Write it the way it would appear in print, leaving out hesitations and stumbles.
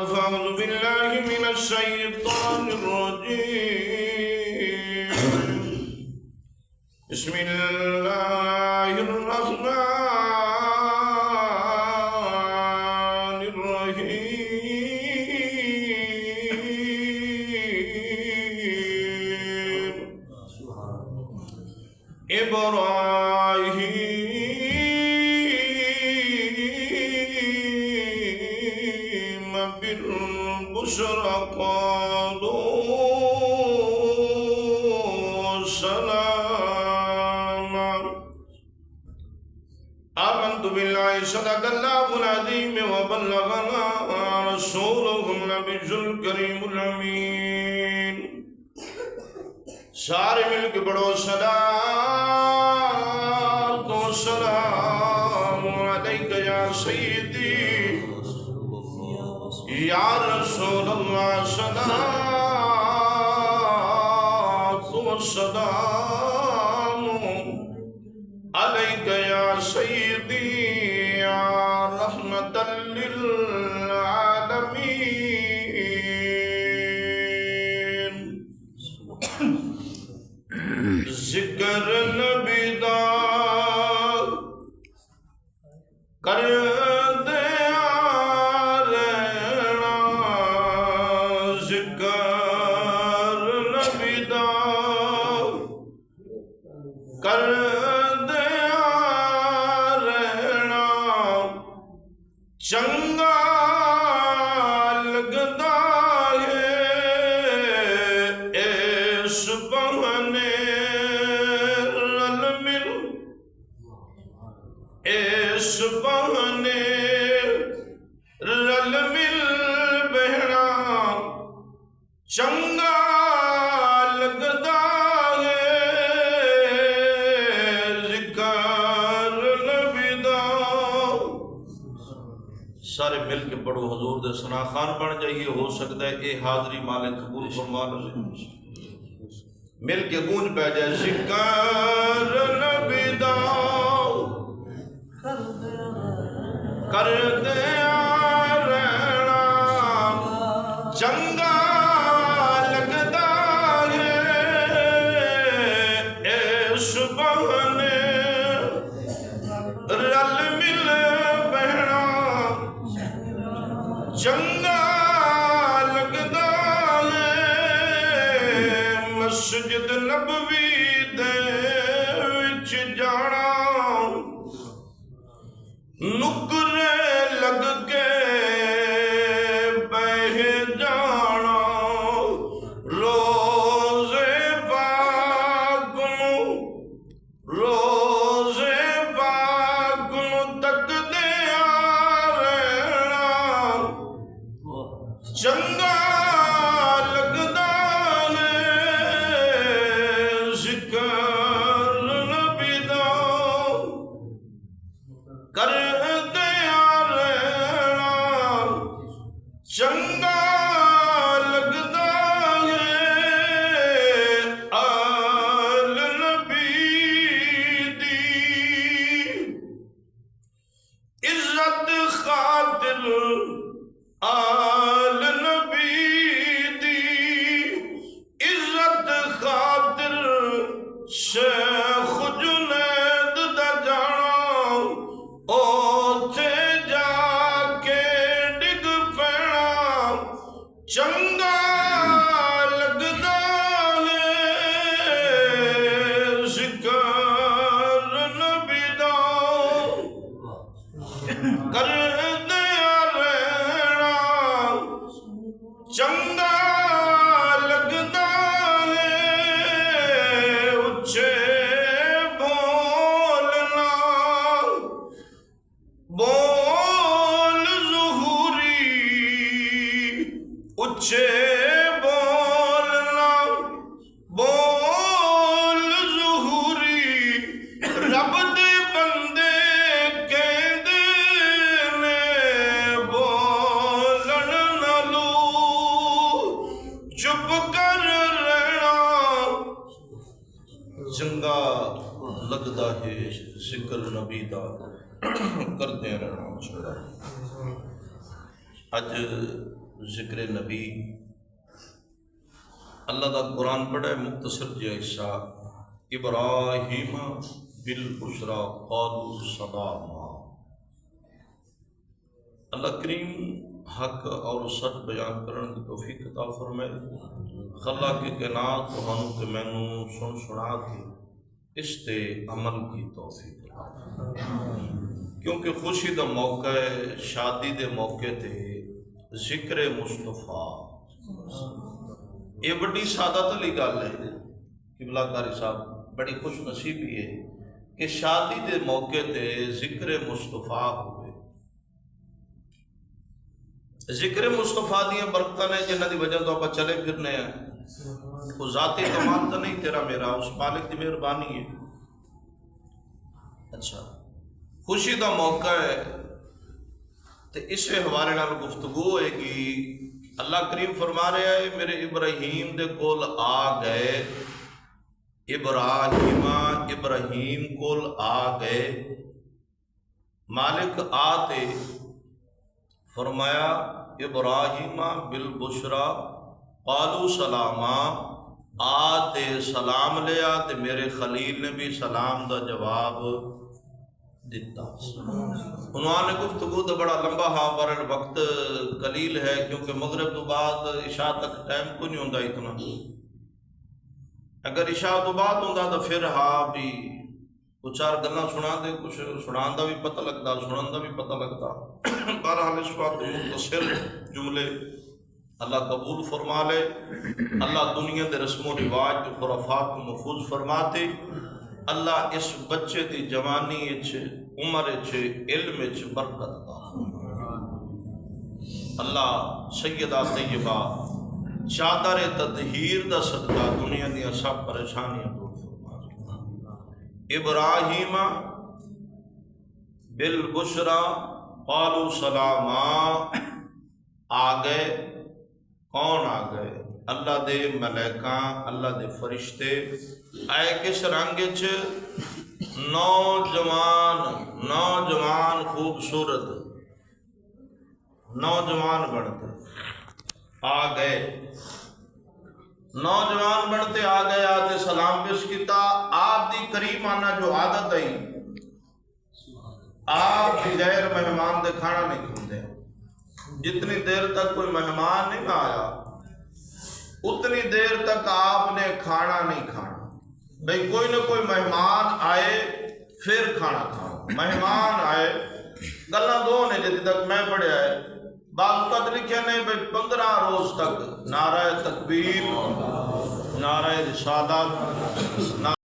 फ़अऊज़ु बिल्लाहि मिनश्शैतानिर्रजीम। बिस्मिल्लाहिर्रहमानिर्रहीम। इब्राहीम बिल-बुश्रा क़ालू सलामा। आमन्तु बिल्लाहि सदक़ल्लाहुल अज़ीम व बल्लगना रसूलुहुन नबियुल करीमुल अमीन। सारे मिल के बड़ो सलाम तो सलाम अलैका या सय्यदी या रसूल अल्लाह। सलाम तो सलाम अलैका या सय्यदी या रहमतल लिल आलमीन। ज़िक्र नबी दा कर दे रहना, ज़िक्र नबी दा कर दे रहना। चंगा लगदा है इस बहाने रल मिल, इस बहाने रल मिल बहना। चंगा लगदा है ज़िक्र नबी दा। सारे मिल के पढ़ो हजूर दे सना खान बन जाइए। हो सकता है ये हाजरी मालिक कबूल फरमा ले। मिल के गूंज पै जाए ज़िक्र नबी दा कर दे रहना। चंगा लगदा है इस बहाने रल मिल बहना। चंगा लगदा है मस्जिद नबवी दे विच जाना। नुकरे लग के बह जाना। रोज़े पाक नूं, रोज़े पाक नूं तकदे रहना। चंगा लगदा है ज़िक्र नबी दा कर दे रहना। चंगा लगदा है आल नबी दी इज्जत खातिर। आल नबी दी इज्जत खातिर शेख जुनैद दा जाना। ओथे जाके डिग पैना। चंगा लगदा है ज़िक्र नबी दा कर दे रहना। चंगा लगदा है उच्चे बोलना। बोल ज़ुहूरी उच्चे बोलना। बोल ज़ुहूरी रब दे बंदे कहंदे ने बोलन नालू चुप कर रहना। चंगा लगदा है ज़िक्र नबी दा करते रहना। अज जिक्र नबी। अल्लाह का कुरान पढ़े मुख्तसर जो हिस्सा, इब्राहीम बिल बुशरा क़ालू सलामा। अल्लाह करीम हक और सच बयान करने की तौफीक अता फरमाए। खला के कायनात तुहानू ते मैनू सुन सुना के इस ते अमल की तौफीक अता, क्योंकि खुशी का मौका है, शादी के मौके ते जिक्र मुस्तफा। ये बड़ी सादत वाली गल है किबला कारी साहब, बड़ी खुश नसीबी है कि शादी के मौके ते जिक्र मुस्तफा हुए। जिक्र मुस्तफा दी बरकत ने जिन्हों की वजह तो आप चले फिरने हैं, वो जाती कमाल तो नहीं तेरा मेरा, उस मालिक की मेहरबानी है। अच्छा, खुशी का मौका है तो इस हवाले नाल गुफ्तगू होएगी। अल्लाह करीम फरमा रहा है मेरे इब्राहीम दे कोल आ गए, इब्राहीम कोल आ गए। मालिक आते फरमाया इब्राहीम बिल बुशरा क़ालू सलामा। आते सलाम लिया ते मेरे खलील ने भी सलाम का जवाब दिता। उन्होंने गुफ्तगू तो बड़ा लंबा हा पर वक्त कलील है, क्योंकि मगरब तो बाद इशा तक टाइम को नहीं होता इतना। अगर इशा तो बाद होता तो फिर हाँ भी कुछ चार गल्लां सुना दे, कुछ सुनाने का भी पता लगता, सुनने का भी पता लगता। बहरहाल इस बात मुख्तसर जुमले अल्लाह कबूल फरमा ले। अल्लाह दुनिया के रस्मो रिवाज के खुराफात को महफूज फरमाते। अल्लाह इस बच्चे की जवानी उम्र इल्म बरकत दा। अल्लाह सैयदा तैयबा चादर तदहीर दा सदका दुनिया दी सब परेशानियां दूर फरमा। इब्राहीम बिल बुशरा क़ालू सलामा। आ गए, कौन आ गए? अल्लाह दे मलैका, अल्लाह दे फरिश्ते आए किस रंग च? नौजवान खूबसूरत नौजवान बनते आ गए। नौजवान बनते आ गए, आते सलाम पेश किया। आप दी करीम आना जो आदत है, आप बगैर मेहमान दे खाना नहीं खाते। जितनी देर तक कोई मेहमान नहीं आया उतनी देर तक आपने खाना नहीं खाना। भाई कोई ना कोई मेहमान आए फिर खाना खाओ। मेहमान आए गल्ला दो ने जितने तक मैं पढ़िया है। बात लिखे ने भाई 15 रोज तक नारा तकबीर, नारा रिसालत,